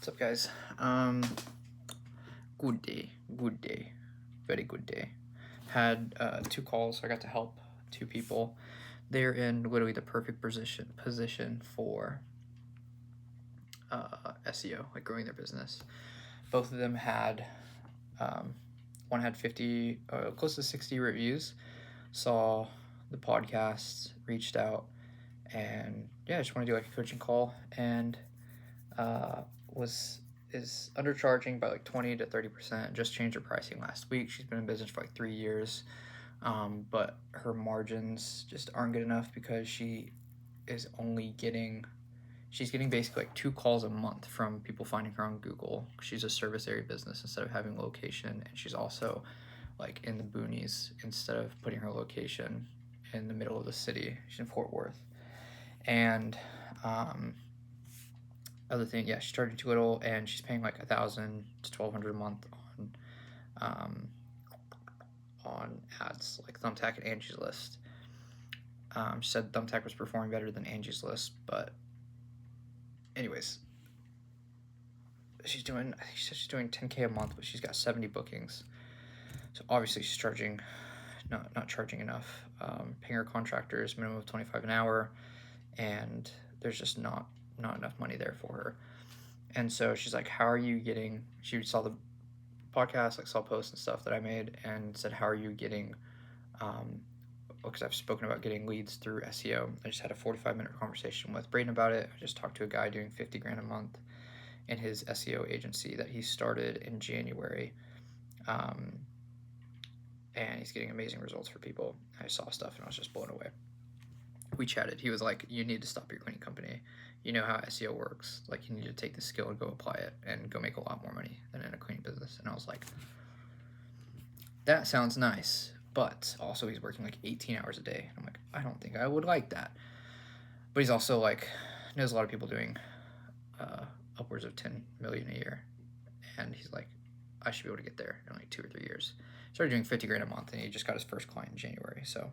What's up, guys? Good day, very good day. Had 2 calls. I got to help 2 people. They're in literally the perfect position for SEO, like growing their business. Both of them had one had 50, close to 60 reviews. Saw the podcast, reached out, and yeah, I just want to do like a coaching call, and is undercharging by like 20 to 30%. Just changed her pricing last week. She's been in business for like 3 years, but her margins just aren't good enough because she's getting basically like 2 calls a month from people finding her on Google. She's a service area business instead of having location, and she's also like in the boonies instead of putting her location in the middle of the city. She's in Fort Worth, and other thing, yeah, she's charging too little, and she's paying like 1,000 to 1,200 a month on ads like Thumbtack and Angie's List. She said Thumbtack was performing better than Angie's List, but anyways, I think she said she's doing 10K a month, but she's got 70 bookings. So obviously she's charging, not charging enough. Paying her contractors minimum of 25 an hour, and there's just not enough money there for her. And so she's like, how are you getting, she saw the podcast, like saw posts and stuff that I made, and said, how are you getting, because I've spoken about getting leads through SEO. I just had a 45-minute conversation with Braden about it. I just talked to a guy doing 50 grand a month in his SEO agency that he started in January. And he's getting amazing results for people. I saw stuff and I was just blown away. We chatted. He was like, you need to stop your cleaning company. You know how SEO works. Like, you need to take the skill and go apply it and go make a lot more money than in a cleaning business. And I was like, that sounds nice. But also he's working like 18 hours a day. I'm like, I don't think I would like that. But he's also like, knows a lot of people doing upwards of 10 million a year. And he's like, I should be able to get there in like 2 or 3 years. Started doing 50 grand a month, and he just got his first client in January. So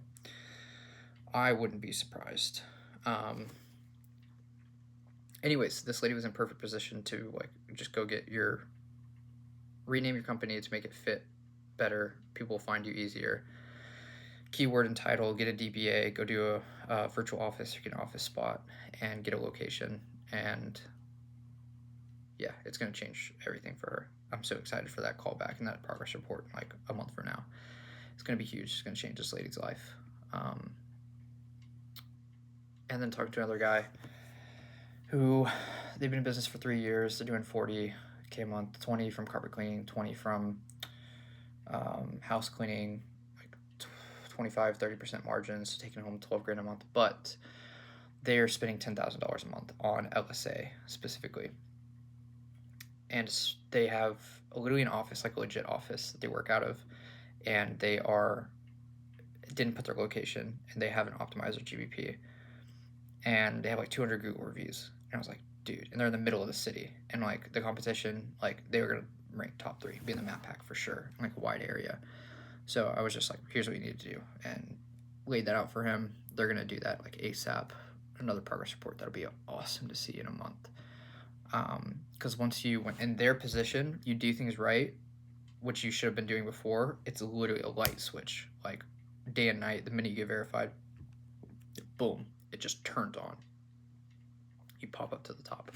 I wouldn't be surprised. Anyways, this lady was in perfect position to like just go rename your company to make it fit better. People will find you easier. Keyword and title, get a DBA, go do a virtual office, or get an office spot, and get a location. And yeah, it's going to change everything for her. I'm so excited for that call back and that progress report in like a month from now. It's going to be huge. It's going to change this lady's life. And then talking to another guy who they've been in business for 3 years. They're doing 40K a month, 20 from carpet cleaning, 20 from house cleaning, like 25, 30% margins, taking home 12 grand a month. But they're spending $10,000 a month on LSA specifically. And they have literally an office, like a legit office that they work out of, and they didn't put their location, and they haven't optimized their GBP, and they have like 200 Google reviews. And I was like, dude, and they're in the middle of the city, and like the competition, like they were gonna rank top 3, be in the map pack for sure, in like a wide area. So I was just like, here's what you need to do, and laid that out for him. They're gonna do that like ASAP. Another progress report that'll be awesome to see in a month. Because once you went in their position, you do things right, which you should have been doing before. It's literally a light switch, like day and night. The minute you get verified, boom, it just turns on. You pop up to the top.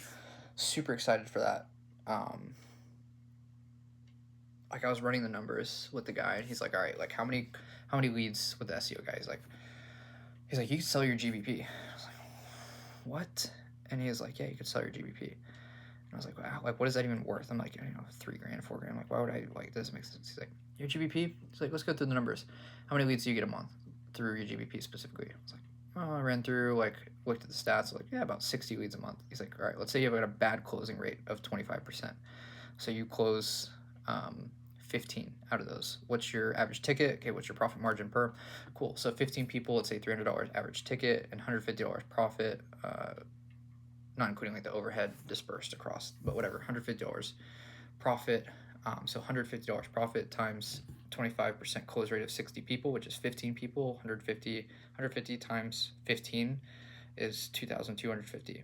Super excited for that. Like I was running the numbers with the guy, and he's like, all right, like how many leads with the SEO guy? He's like, you can sell your GBP. I was like, what? And he was like, yeah, you could sell your GBP. I was like, wow, like, what is that even worth? I'm like, 3 grand, 4 grand. I'm like, why would I, like, this makes sense. He's like, your GBP? He's like, let's go through the numbers. How many leads do you get a month through your GBP specifically? I was like, oh, I ran through, like, looked at the stats, like, yeah, about 60 leads a month. He's like, all right, let's say you have a bad closing rate of 25%. So you close 15 out of those. What's your average ticket? Okay, what's your profit margin per? Cool. So 15 people, let's say $300 average ticket and $150 profit, not including like the overhead dispersed across, but whatever, $150 profit. So $150 profit times 25% close rate of 60 people, which is 15 people. 150 times 15 is 2,250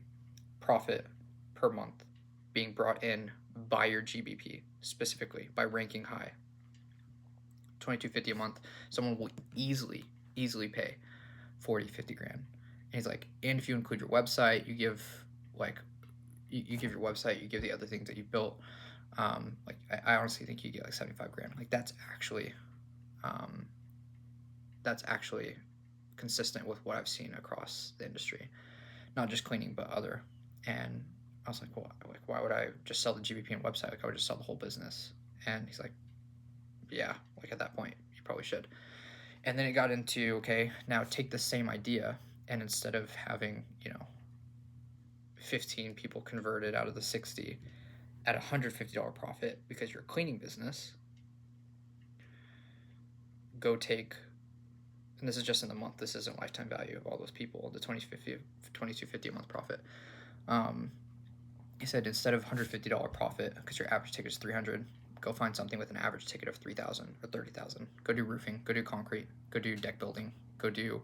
profit per month being brought in by your GBP, specifically by ranking high. $2,250 a month, someone will easily pay 40, 50 grand. And he's like, and if you include your website, you give like, you give your website, you give the other things that you built. Like I honestly think you get like 75 grand. Like that's actually consistent with what I've seen across the industry, not just cleaning but other. And I was like, well, like why would I just sell the GBP and website? Like I would just sell the whole business. And he's like, yeah, like at that point you probably should. And then it got into, okay, now take the same idea, and instead of having 15 people converted out of the 60 at $150 profit because you're a cleaning business, go take, and this is just in the month, this isn't lifetime value of all those people, the $2,250 a month profit. He said instead of $150 profit, because your average ticket is $300, go find something with an average ticket of $3,000 or $30,000. Go do roofing, go do concrete, go do deck building, go do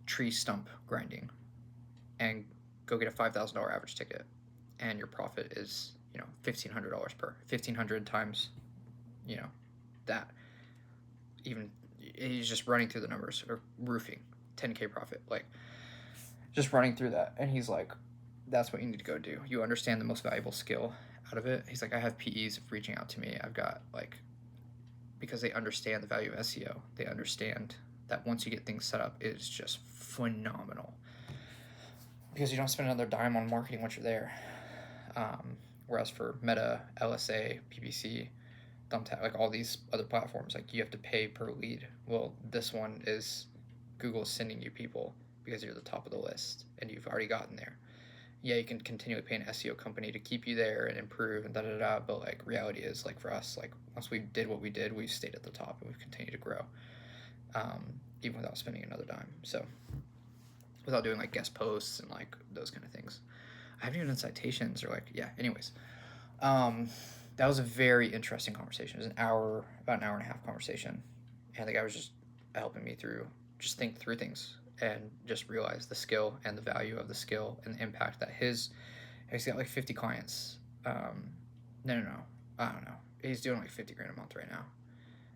tree stump grinding, and go get a $5,000 average ticket, and your profit is $1,500 per. 1,500 times that. Even he's just running through the numbers. Or roofing, 10K profit, like just running through that, and he's like, that's what you need to go do. You understand the most valuable skill out of it. He's like, I have PEs reaching out to me. I've got because they understand the value of SEO. They understand that once you get things set up, it's just phenomenal. Because you don't spend another dime on marketing once you're there. Whereas for Meta, LSA, PPC, Thumbtack, like all these other platforms, like you have to pay per lead. Well, this one is Google is sending you people because you're the top of the list and you've already gotten there. Yeah, you can continually pay an SEO company to keep you there and improve and da-da-da, but like reality is, like for us, like once we did what we did, we've stayed at the top and we've continued to grow, even without spending another dime. So without doing like guest posts and like those kind of things. I haven't even done citations or anyways. That was a very interesting conversation. It was about an hour and a half conversation. And the guy was just helping me just think through things and just realize the skill and the value of the skill and the impact that he's got like 50 clients. No, I don't know. He's doing like 50 grand a month right now.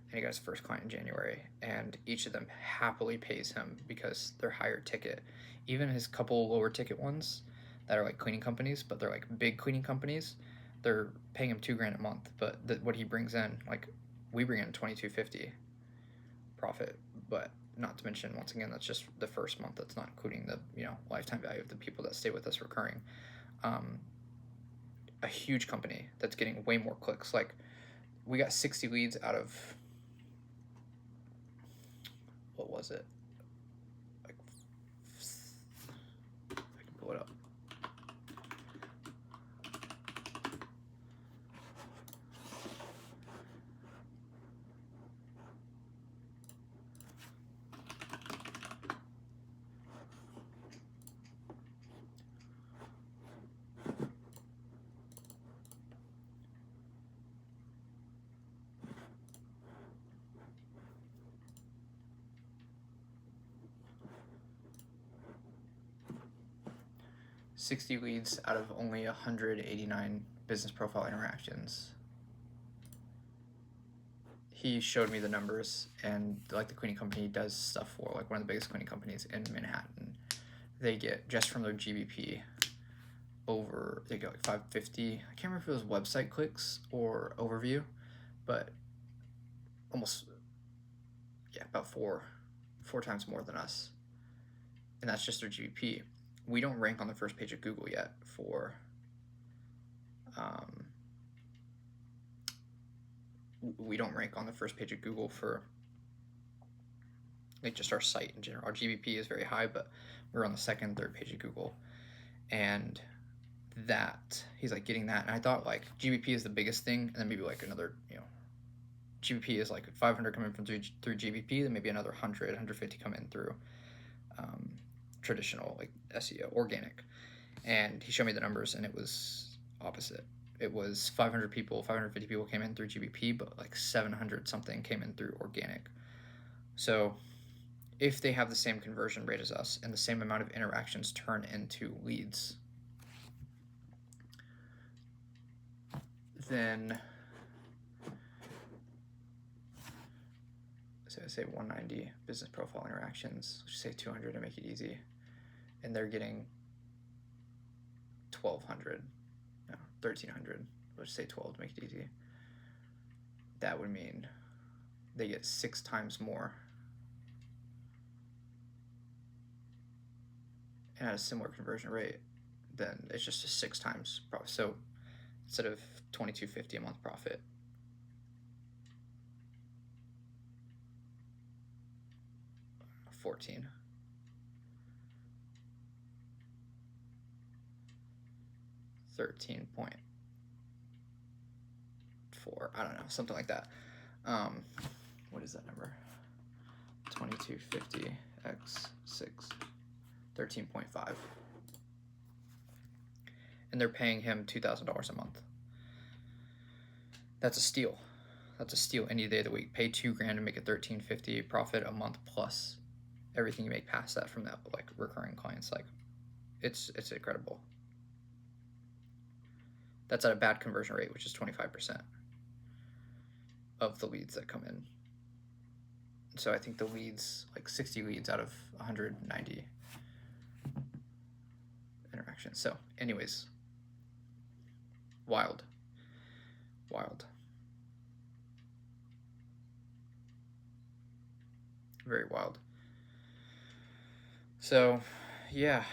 And he got his first client in January, and each of them happily pays him because they're higher ticket. Even his couple lower ticket ones that are like cleaning companies, but they're like big cleaning companies, they're paying him $2,000 a month. But what he brings in, like we bring in $2,250 profit, but not to mention, once again, that's just the first month. That's not including the lifetime value of the people that stay with us recurring. A huge company that's getting way more clicks. Like we got 60 leads out of, what was it? Like, I can pull it up. 60 leads out of only 189 business profile interactions. He showed me the numbers, and like the cleaning company does stuff for like one of the biggest cleaning companies in Manhattan. They get, just from their GBP, they get like 550. I can't remember if it was website clicks or overview, but almost, about four times more than us. And that's just their GBP. We don't rank on the first page of Google yet for we don't rank on the first page of Google for like just our site in general. Our GBP is very high, but we're on the second, third page of Google. And that, he's like getting that. And I thought like GBP is the biggest thing, and then maybe like another, GBP is like 500 coming from through GBP, then maybe another 150 come in through traditional like SEO, organic. And he showed me the numbers, and it was opposite. It was 550 people came in through GBP, but like 700 something came in through organic. So if they have the same conversion rate as us and the same amount of interactions turn into leads, then so I say 190 business profile interactions, let's say 200 to make it easy, and they're getting 1,200, no, 1,300, let's say 12 to make it easy. That would mean they get 6 times more and at a similar conversion rate, then it's just a 6 times profit. So instead of $2,250 a month profit, $14. $13.4, I don't know, something like that. What is that number? 2250 x 6, 13.5. And they're paying him $2,000 a month. That's a steal. That's a steal any day of the week. Pay $2,000 and make a $1,350 profit a month plus everything you make past that from that like recurring clients. Like it's incredible. That's at a bad conversion rate, which is 25% of the leads that come in. So I think the leads, like 60 leads out of 190 interactions. So anyways, wild. Very wild. So yeah,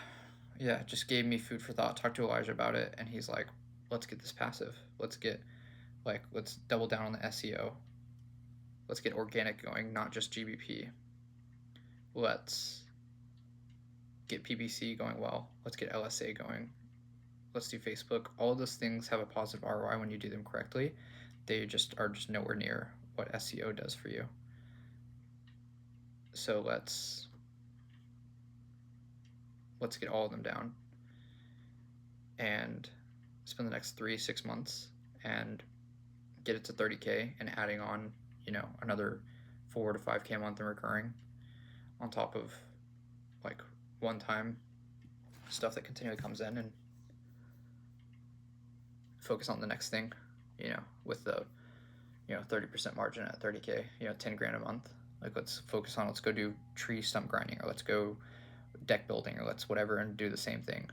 just gave me food for thought. Talked to Elijah about it, and he's like, let's get this passive. Let's double down on the SEO. Let's get organic going, not just GBP. Let's get PPC going well. Let's get LSA going. Let's do Facebook. All of those things have a positive ROI when you do them correctly. They just are just nowhere near what SEO does for you. So let's get all of them down and spend the next 3-6 months and get it to 30K and adding on, another 4 to 5K a month in recurring on top of like one-time stuff that continually comes in, and focus on the next thing, with the 30% margin at 30K, $10,000 a month. Like let's go do tree stump grinding, or let's go deck building, or let's whatever, and do the same thing.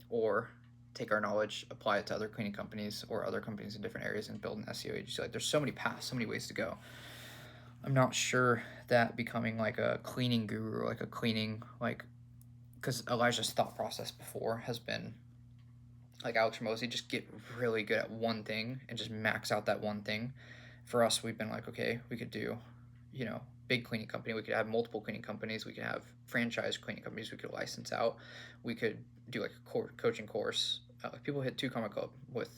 Or take our knowledge, apply it to other cleaning companies or other companies in different areas, and build an SEO agency. Like there's so many paths, so many ways to go. I'm not sure that becoming like a cleaning guru, like a cleaning, like, because Elijah's thought process before has been like Alex Hormozi, just get really good at one thing and just max out that one thing. For us, we've been like, okay, we could do, big cleaning company. We could have multiple cleaning companies. We could have franchise cleaning companies. We could license out. We could do like a coaching course. People hit 2 Comma Club with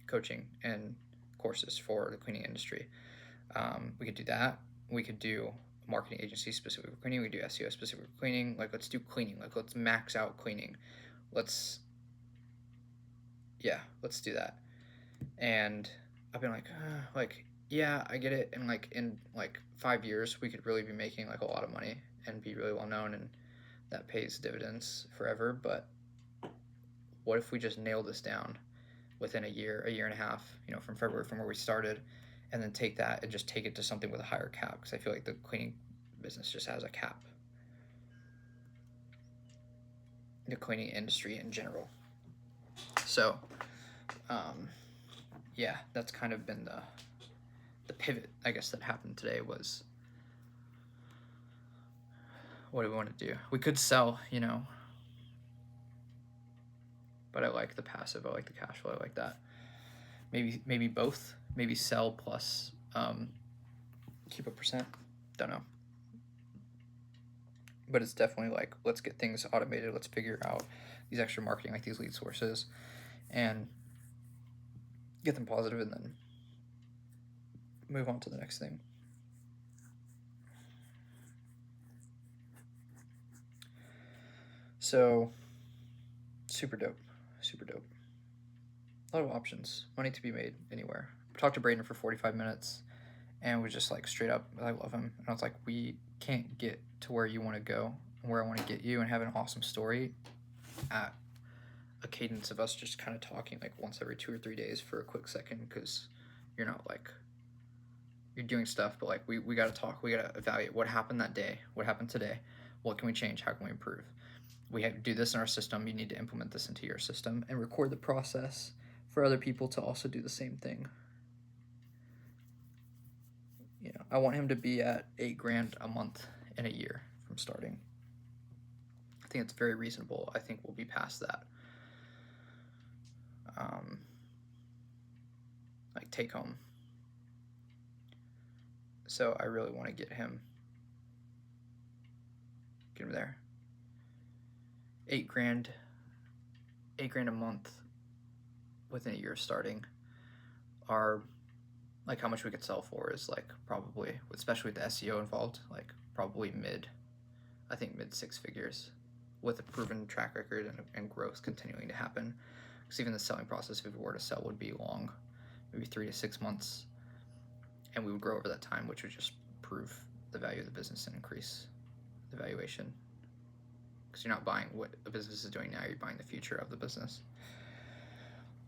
coaching and courses for the cleaning industry. We could do that. We could do a marketing agency specific for cleaning. We could do SEO specific for cleaning. Like let's do cleaning. Like let's max out cleaning. Let's do that. And I've been like, yeah, I get it. And like in like 5 years, we could really be making like a lot of money and be really well known, and that pays dividends forever. But what if we just nail this down within a year and a half, from February, from where we started, and then take that and just take it to something with a higher cap? Because I feel like the cleaning business just has a cap. The cleaning industry in general. So, that's kind of been the pivot, I guess, that happened today was, what do we want to do? We could sell, but I like the passive. I like the cash flow. I like that. Maybe both. Maybe sell plus keep a percent. Don't know. But it's definitely like, let's get things automated. Let's figure out these extra marketing, like these lead sources, and get them positive, and then move on to the next thing. So, super dope. A lot of options. Money to be made anywhere. Talked to Braden for 45 minutes. and was just like straight up, I love him. And I was like, we can't get to where you want to go, where I want to get you, and have an awesome story at a cadence of us just kind of talking like once every 2 or 3 days for a quick second, because you're not like, you're doing stuff, but like we got to talk, we got to evaluate what happened that day, what happened today, what can we change, how can we improve. We have to do this in our system, you need to implement this into your system and record the process for other people to also do the same thing. You know, I want him to be at $8,000 a month in a year from starting. I think it's very reasonable. I think we'll be past that. Like take home. So I really want to get him there. $8,000 a month within a year of starting. Our like how much we could sell for is like probably, especially with the SEO involved, like probably mid 6 figures, with a proven track record and growth continuing to happen. Because even the selling process, if we were to sell, would be long, maybe 3 to 6 months, and we would grow over that time, which would just prove the value of the business and increase the valuation. Because you're not buying what the business is doing now, you're buying the future of the business.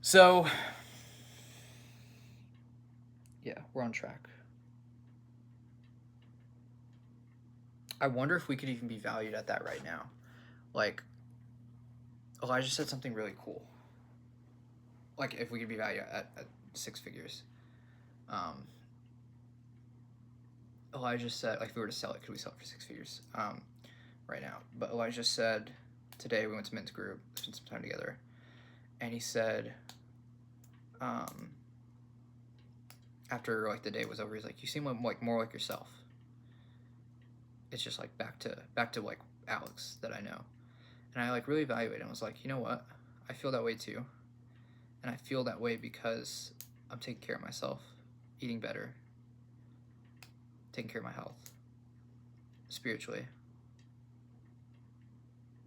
So yeah, we're on track. I wonder if we could even be valued at that right now. Like, Elijah said something really cool. Like, if we could be valued at 6 figures. Elijah said, like, if we were to sell it, could we sell it for 6 figures right now? But Elijah said, today we went to Men's Group, spent some time together, and he said, after like the day was over, he's like, you seem like more like yourself. It's just like back to like Alex that I know. And I like really evaluated him. I was like, you know what? I feel that way too. And I feel that way because I'm taking care of myself, eating better, taking care of my health, spiritually.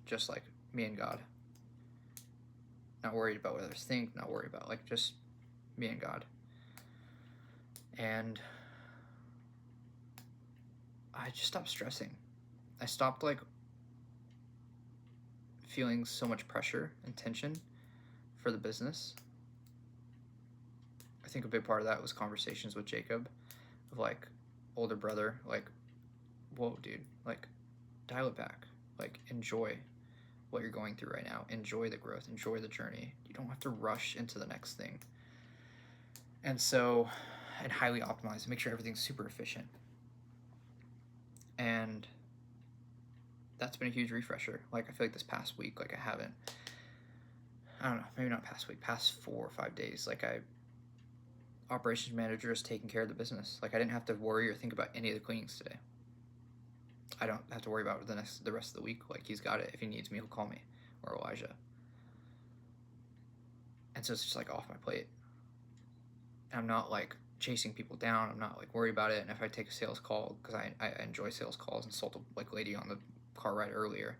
Just like me and God. Not worried about what others think, not worried about, like, just me and God. And I just stopped stressing. I stopped like feeling so much pressure and tension for the business. I think a big part of that was conversations with Jacob of like, older brother, like, whoa dude, like, dial it back, like, enjoy what you're going through right now, enjoy the growth, enjoy the journey. You don't have to rush into the next thing. And so, and highly optimize, make sure everything's super efficient. And that's been a huge refresher. Like, I feel like this past week, like, I don't know, maybe not past week, past 4 or 5 days, like, operations manager is taking care of the business. Like, I didn't have to worry or think about any of the cleanings today. I don't have to worry about the rest of the week. Like, he's got it. If he needs me, he'll call me, or Elijah. And so it's just like off my plate. And I'm not like chasing people down. I'm not like worried about it. And if I take a sales call, because I enjoy sales calls, and sold a like lady on the car ride earlier,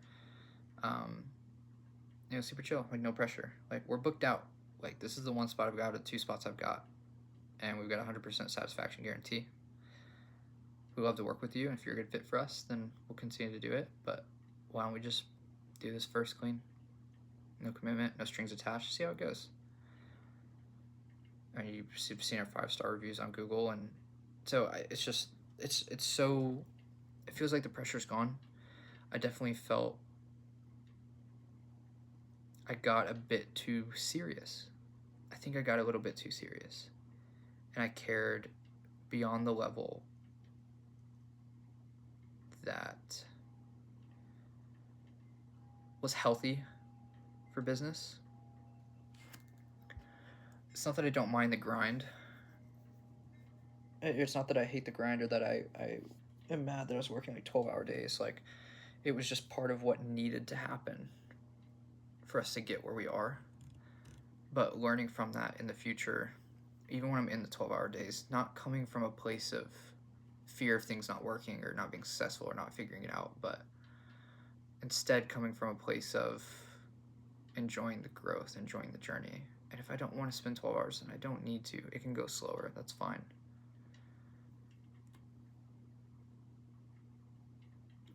super chill, like no pressure. Like, we're booked out. Like, this is the one spot I've got, the 2 spots I've got, and we've got 100% satisfaction guarantee. We love to work with you, and if you're a good fit for us, then we'll continue to do it. But why don't we just do this first clean? No commitment, no strings attached. See how it goes. And you've seen our 5-star reviews on Google, and so it's just it's so, it feels like the pressure's gone. I definitely felt I got a bit too serious. I think I got a little bit too serious, and I cared beyond the level that was healthy for business. It's not that I don't mind the grind. It's not that I hate the grind or that I am mad that I was working like 12-hour days. Like, it was just part of what needed to happen for us to get where we are. But learning from that in the future, even when I'm in the 12-hour days, not coming from a place of fear of things not working or not being successful or not figuring it out, but instead coming from a place of enjoying the growth, enjoying the journey. And if I don't want to spend 12 hours, then I don't need to. It can go slower. That's fine.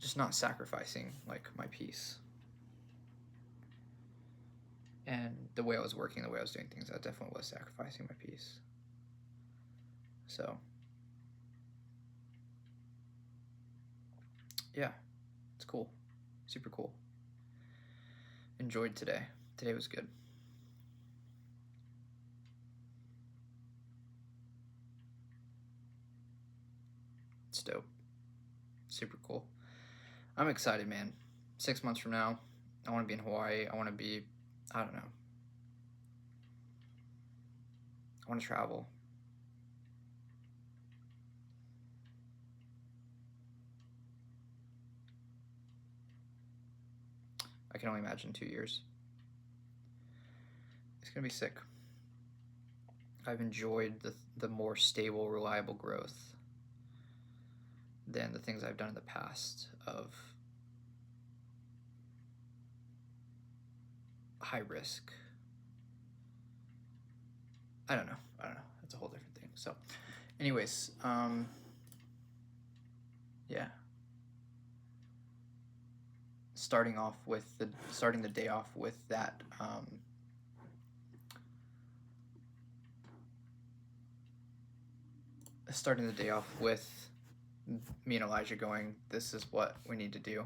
just not sacrificing like my peace. And the way I was working, the way I was doing things, I definitely was sacrificing my peace. So, yeah, it's cool. Super cool. Enjoyed today. Today was good. It's dope. Super cool. I'm excited, man. 6 months from now, I want to be in Hawaii. I want to be, I don't know. I want to travel. I can only imagine 2 years. It's going to be sick. I've enjoyed the more stable, reliable growth than the things I've done in the past of high risk. I don't know. It's a whole different thing. So, anyways, yeah. Starting the day off with that. Starting the day off with me and Elijah going, this is what we need to do.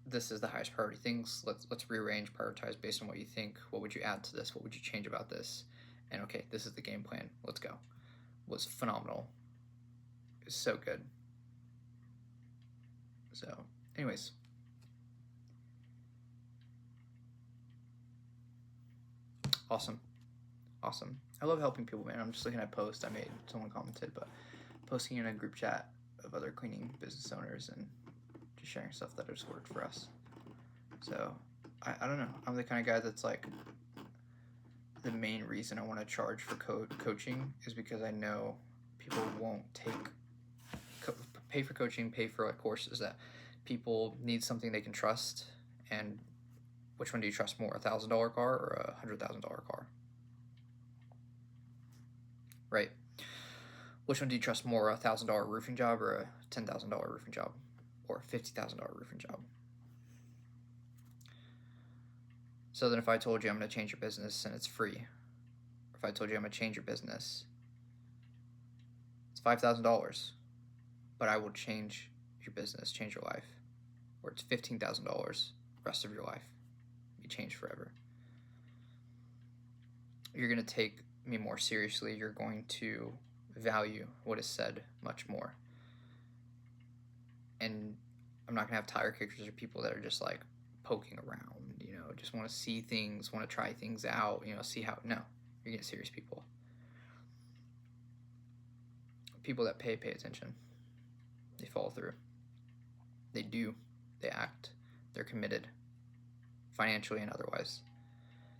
This is the highest priority things. Let's rearrange, prioritize based on what you think. What would you add to this? What would you change about this? And okay, this is the game plan. Let's go. Was phenomenal. It was so good. So, anyways. Awesome. I love helping people, man. I'm just looking at a post I made. Someone commented, but posting in a group chat of other cleaning business owners and just sharing stuff that has worked for us. So, I don't know. I'm the kind of guy that's like, the main reason I want to charge for coaching is because I know people won't pay for coaching, pay for like courses that people need something they can trust. And which one do you trust more, $1,000 car or $100,000 car? Right? Which one do you trust more, a $1,000 roofing job or a $10,000 roofing job or a $50,000 roofing job? So then if I told you I'm going to change your business and it's free, or if I told you I'm going to change your business, it's $5,000, but I will change your business, change your life, or it's $15,000, rest of your life, be changed forever. You're going to take me more seriously. You're going to value what is said much more. And I'm not going to have tire kickers or people that are just like poking around, just want to see things, want to try things out, see how. No, you're getting serious people. People that pay attention. They follow through. They do. They act. They're committed, financially and otherwise.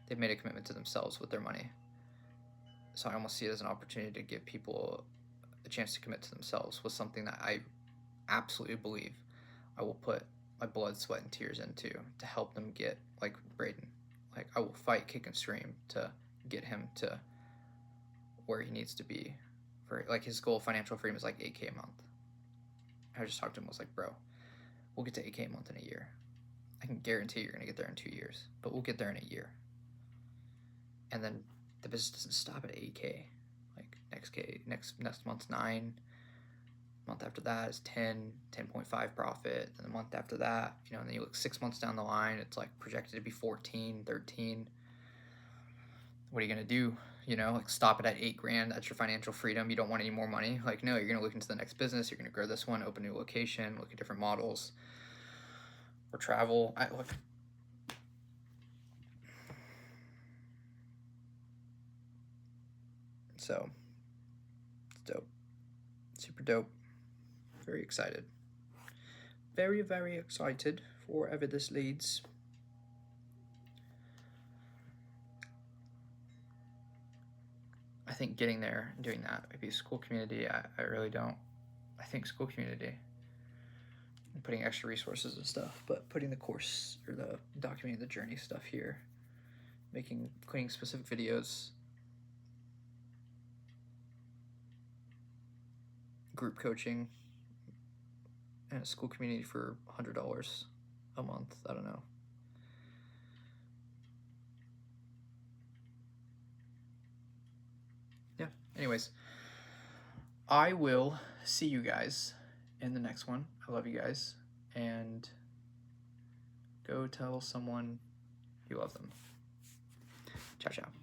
They've made a commitment to themselves with their money. So I almost see it as an opportunity to give people a chance to commit to themselves with something that I absolutely believe I will put my blood, sweat, and tears into to help them get, like Braden. Like, I will fight, kick, and scream to get him to where he needs to be. For like, his goal of financial freedom is like $8K a month. I just talked to him, I was like, bro, we'll get to $8K a month in a year. I can guarantee you're going to get there in 2 years, but we'll get there in a year. And then the business doesn't stop at 8K. Like, next month's 9. Month after that is 10, 10.5 profit. And the month after that, and then you look 6 months down the line, it's like projected to be 14, 13. What are you going to do? Like, stop it at $8,000. That's your financial freedom. You don't want any more money. Like, no, you're going to look into the next business. You're going to grow this one, open a new location, look at different models, or travel. So, it's dope. Super dope. Very excited. Very, very excited for wherever this leads. I think getting there and doing that, maybe school community, I really don't. I think school community and putting extra resources and stuff, but putting the course or the documenting the journey stuff here, making cleaning specific videos, group coaching, in a school community for $100 a month. I don't know. Yeah, anyways, I will see you guys in the next one. I love you guys, and go tell someone you love them. Ciao, ciao.